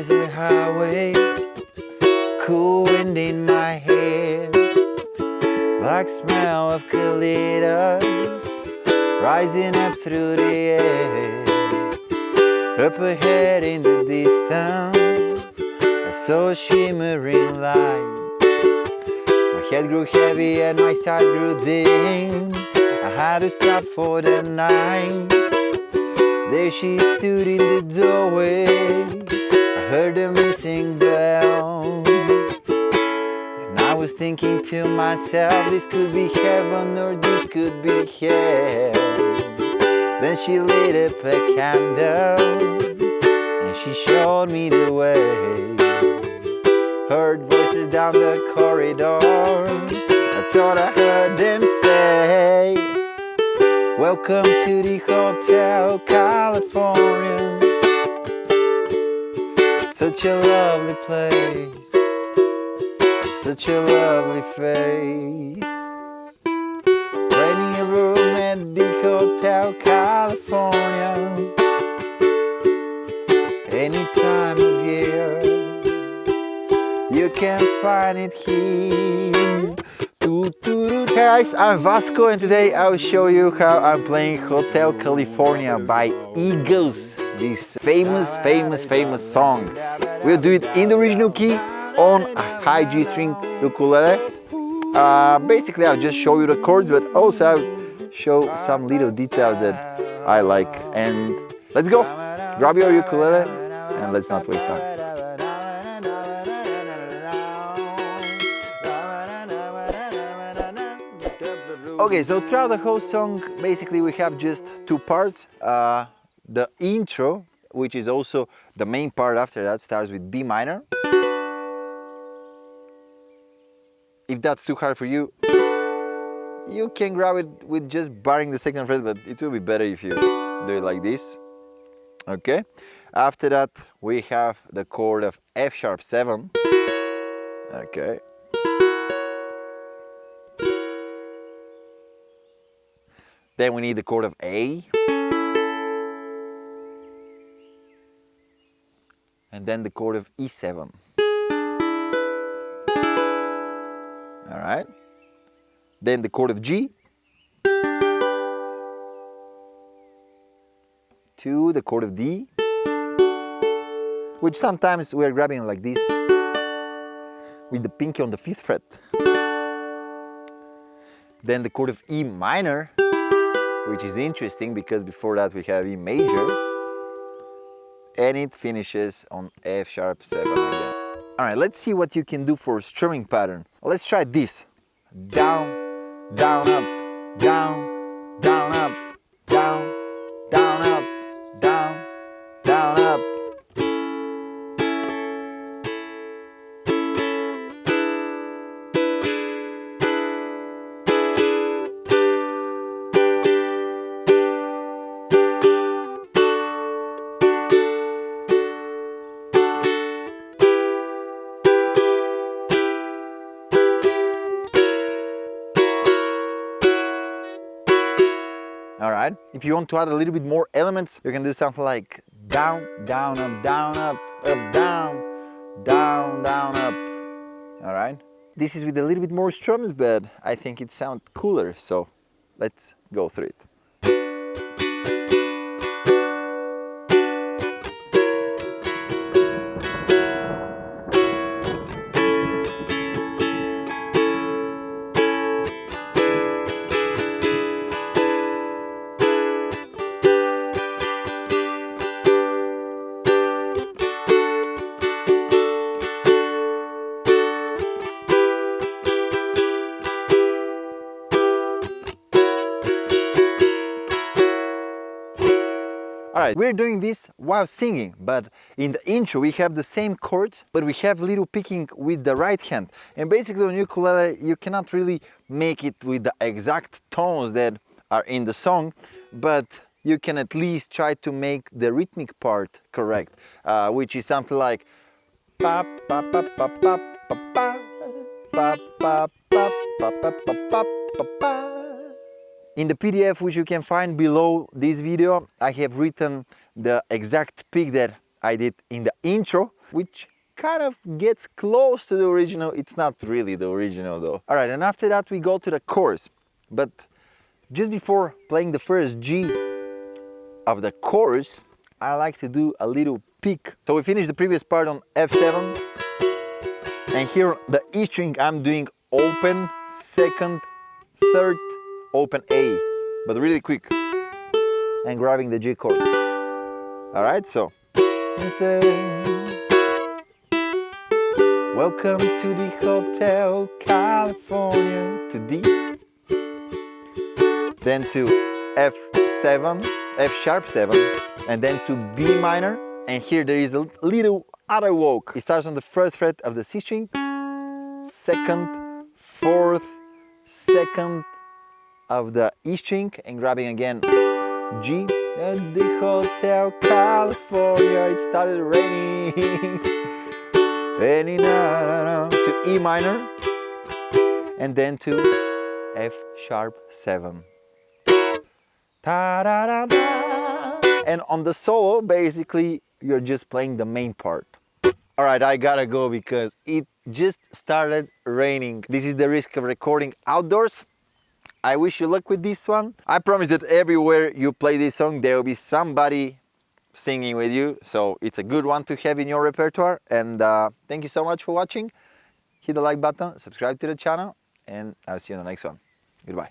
busy highway, cool wind in my hair, black smell of eucalyptus rising up through the air. Up ahead in the distance, I saw a shimmering light. My head grew heavy and my side grew dim. I had to stop for the night. There she stood in the doorway. I heard the missing bell. And I was thinking to myself, this could be heaven or this could be hell. Then she lit up a candle and she showed me the way. Heard voices down the corridor. I thought I heard them say, welcome to the Hotel California. Such a lovely place, such a lovely face. Plenty of room at the Hotel California. Any time of year, you can find it here. Hey guys, I'm Vasco and today I will show you how I'm playing Hotel California by Eagles. This famous song. We'll do it in the original key on a high G string ukulele. Basically I'll just show you the chords, but also I'll show some little details that I like. And let's go! Grab your ukulele and let's not waste time. Okay, so throughout the whole song, basically we have just two parts. The intro, which is also the main part after that, starts with B minor. If that's too hard for you, you can grab it with just barring the second fret, but it will be better if you do it like this. Okay, after that we have the chord of F sharp 7. Okay. Then we need the chord of A. And then the chord of E7. All right. Then the chord of G. To the chord of D, which sometimes we are grabbing like this with the pinky on the 5th fret. Then the chord of E minor, which is interesting because before that we have E major, and it finishes on F sharp 7 again. Alright, let's see what you can do for strumming pattern. Let's try this. Down, down, up, down, down, up, down, down, up, down, down, up. Alright, if you want to add a little bit more elements, you can do something like down, down, up, down, up, down, down, down, up. Alright, this is with a little bit more strums, but I think it sounds cooler, so let's go through it. Alright, we're doing this while singing, but in the intro we have the same chords, but we have little picking with the right hand. And basically on ukulele you cannot really make it with the exact tones that are in the song, but you can at least try to make the rhythmic part correct, which is something like pa pa pa pa pa pa pa pa pa pa pa pa pa pa pa. In the PDF, which you can find below this video, I have written the exact pick that I did in the intro. which kind of gets close to the original. It's not really the original though. All right, and after that we go to the chorus. But just before playing the first G of the chorus, I like to do a little pick. So we finished the previous part on F7, and here the E string I'm doing open, second, third, open A, but really quick, and grabbing the G chord. All right, so welcome to the Hotel California, to D, then to F7, F sharp 7, and then to B minor, and here there is a little other walk. It starts on the first fret of the C string, second, fourth, second of the E string, and grabbing again G. At the Hotel California, it started raining. To E minor, and then to F sharp 7. And on the solo, basically, you're just playing the main part. All right, I gotta go because it just started raining. This is the risk of recording outdoors. I wish you luck with this one. I promise that everywhere you play this song, there will be somebody singing with you. So it's a good one to have in your repertoire. And thank you so much for watching. Hit the like button, subscribe to the channel, and I'll see you in the next one. Goodbye.